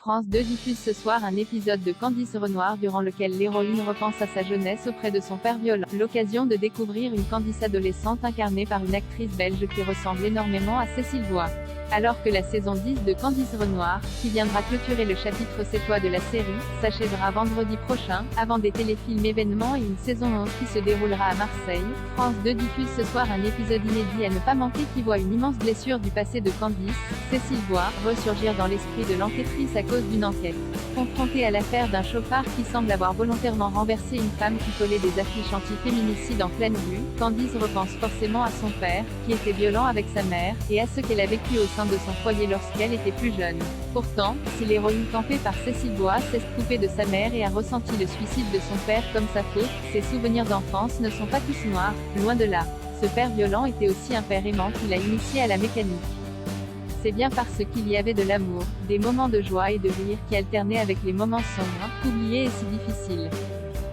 France 2 diffuse ce soir un épisode de Candice Renoir durant lequel l'héroïne repense à sa jeunesse auprès de son père violent. L'occasion de découvrir une Candice adolescente incarnée par une actrice belge qui ressemble énormément à Cécile Bois. Alors que la saison 10 de Candice Renoir, qui viendra clôturer le chapitre 7 de la série, s'achèvera vendredi prochain, avant des téléfilms événements et une saison 11 qui se déroulera à Marseille, France 2 diffuse ce soir un épisode inédit à ne pas manquer qui voit une immense blessure du passé de Candice, Cécile Bois, ressurgir dans l'esprit de l'enquêtrice à cause d'une enquête. Confrontée à l'affaire d'un chauffard qui semble avoir volontairement renversé une femme qui collait des affiches anti-féminicides en pleine rue, Candice repense forcément à son père, qui était violent avec sa mère, et à ce qu'elle a vécu au sein de son foyer lorsqu'elle était plus jeune. Pourtant, si l'héroïne campée par Cécile Bois s'est coupée de sa mère et a ressenti le suicide de son père comme sa faute, ses souvenirs d'enfance ne sont pas tous noirs, loin de là. Ce père violent était aussi un père aimant qui l'a initié à la mécanique. C'est bien parce qu'il y avait de l'amour, des moments de joie et de rire qui alternaient avec les moments sombres, qu'oublier est si difficile.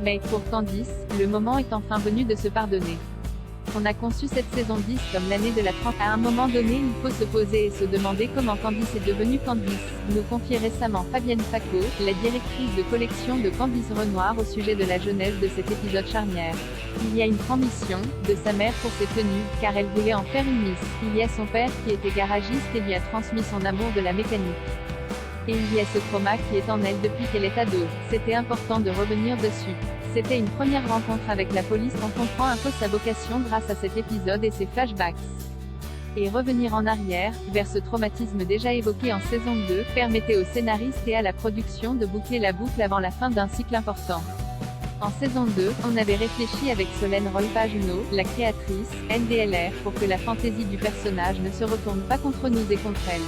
Mais, pour Candice, le moment est enfin venu de se pardonner. On a conçu cette saison 10 comme l'année de la trentaine. À un moment donné, il faut se poser et se demander comment Candice est devenue Candice, nous confie récemment Fabienne Faco, la directrice de collection de Candice Renoir au sujet de la genèse de cet épisode charnière. Il y a une transmission, de sa mère pour ses tenues, car elle voulait en faire une miss. Il y a son père qui était garagiste et lui a transmis son amour de la mécanique. Et il y a ce trauma qui est en elle depuis qu'elle est ado. C'était important de revenir dessus. C'était une première rencontre avec la police. On comprend un peu sa vocation grâce à cet épisode et ses flashbacks. Et revenir en arrière, vers ce traumatisme déjà évoqué en saison 2, permettait aux scénaristes et à la production de boucler la boucle avant la fin d'un cycle important. En saison 2, on avait réfléchi avec Solène Roy-Pagenaud, la créatrice, NDLR, pour que la fantaisie du personnage ne se retourne pas contre nous et contre elle.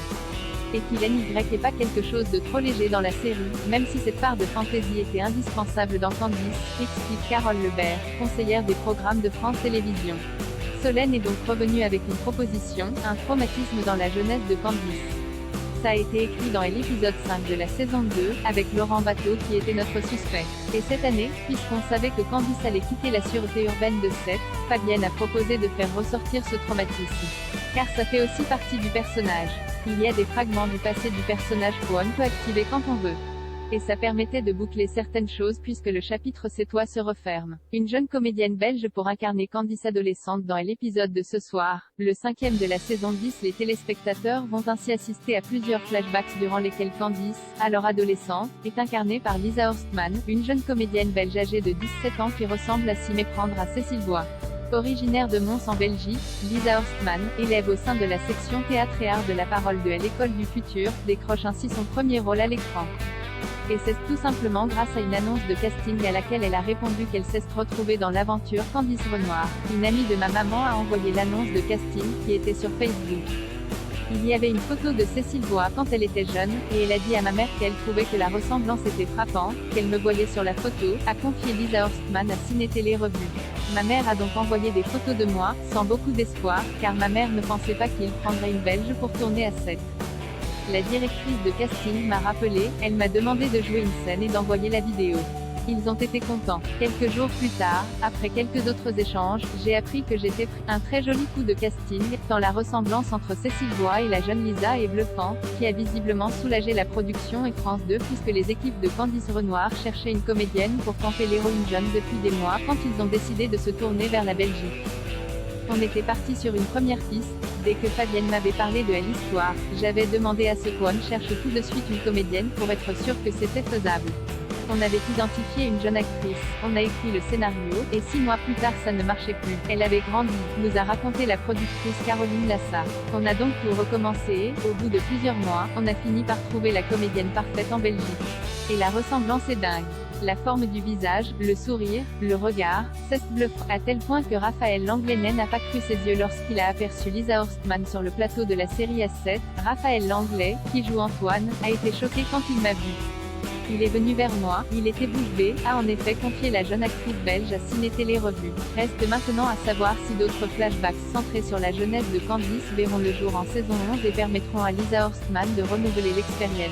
Et qu'il NY est pas quelque chose de trop léger dans la série, même si cette part de fantaisie était indispensable dans Candice, explique Carole Lebert, conseillère des programmes de France Télévisions. Solène est donc revenue avec une proposition, un traumatisme dans la jeunesse de Candice. Ça a été écrit dans l'épisode 5 de la saison 2, avec Laurent Bateau qui était notre suspect. Et cette année, puisqu'on savait que Candice allait quitter la sûreté urbaine de Sète, Fabienne a proposé de faire ressortir ce traumatisme. Car ça fait aussi partie du personnage. Il y a des fragments du passé du personnage qu'on peut activer quand on veut. Et ça permettait de boucler certaines choses puisque le chapitre sétois se referme. Une jeune comédienne belge pour incarner Candice adolescente dans l'épisode de ce soir, le 5e de la saison 10. Les téléspectateurs vont ainsi assister à plusieurs flashbacks durant lesquels Candice, alors adolescente, est incarnée par Lisa Horstman, une jeune comédienne belge âgée de 17 ans qui ressemble à s'y méprendre à Cécile Bois. Originaire de Mons en Belgique, Lisa Horstman, élève au sein de la section théâtre et art de la parole de l'École du futur, décroche ainsi son premier rôle à l'écran. Et c'est tout simplement grâce à une annonce de casting à laquelle elle a répondu qu'elle s'est retrouvée dans l'aventure Candice Renoir. Une amie de ma maman a envoyé l'annonce de casting, qui était sur Facebook. Il y avait une photo de Cécile Bois quand elle était jeune, et elle a dit à ma mère qu'elle trouvait que la ressemblance était frappante, qu'elle me voyait sur la photo, a confié Lisa Horstman à Ciné Télé Revue. Ma mère a donc envoyé des photos de moi, sans beaucoup d'espoir, car ma mère ne pensait pas qu'il prendrait une Belge pour tourner à Sète. La directrice de casting m'a rappelé, elle m'a demandé de jouer une scène et d'envoyer la vidéo. Ils ont été contents. Quelques jours plus tard, après quelques autres échanges, j'ai appris que j'étais pris. Un très joli coup de casting, tant la ressemblance entre Cécile Bois et la jeune Lisa est bluffante, qui a visiblement soulagé la production et France 2 puisque les équipes de Candice Renoir cherchaient une comédienne pour camper l'héroïne jeune depuis des mois quand ils ont décidé de se tourner vers la Belgique. On était parti sur une première piste. Dès que Fabienne m'avait parlé de l'histoire, j'avais demandé à ce qu'on cherche tout de suite une comédienne pour être sûr que c'était faisable. On avait identifié une jeune actrice, on a écrit le scénario, et 6 mois plus tard ça ne marchait plus. Elle avait grandi, nous a raconté la productrice Caroline Lassa. On a donc tout recommencé et, au bout de plusieurs mois, on a fini par trouver la comédienne parfaite en Belgique. Et la ressemblance est dingue. La forme du visage, le sourire, le regard, c'est bluffant, à tel point que Raphaël Langlais n'a pas cru ses yeux lorsqu'il a aperçu Lisa Horstman sur le plateau de la série S7. Raphaël Langlais, qui joue Antoine, a été choqué quand il m'a vu. Il est venu vers moi, il était bouche bée, a en effet confié la jeune actrice belge à Ciné Télé Revue. Reste maintenant à savoir si d'autres flashbacks centrés sur la jeunesse de Candice verront le jour en saison 11 et permettront à Lisa Horstman de renouveler l'expérience.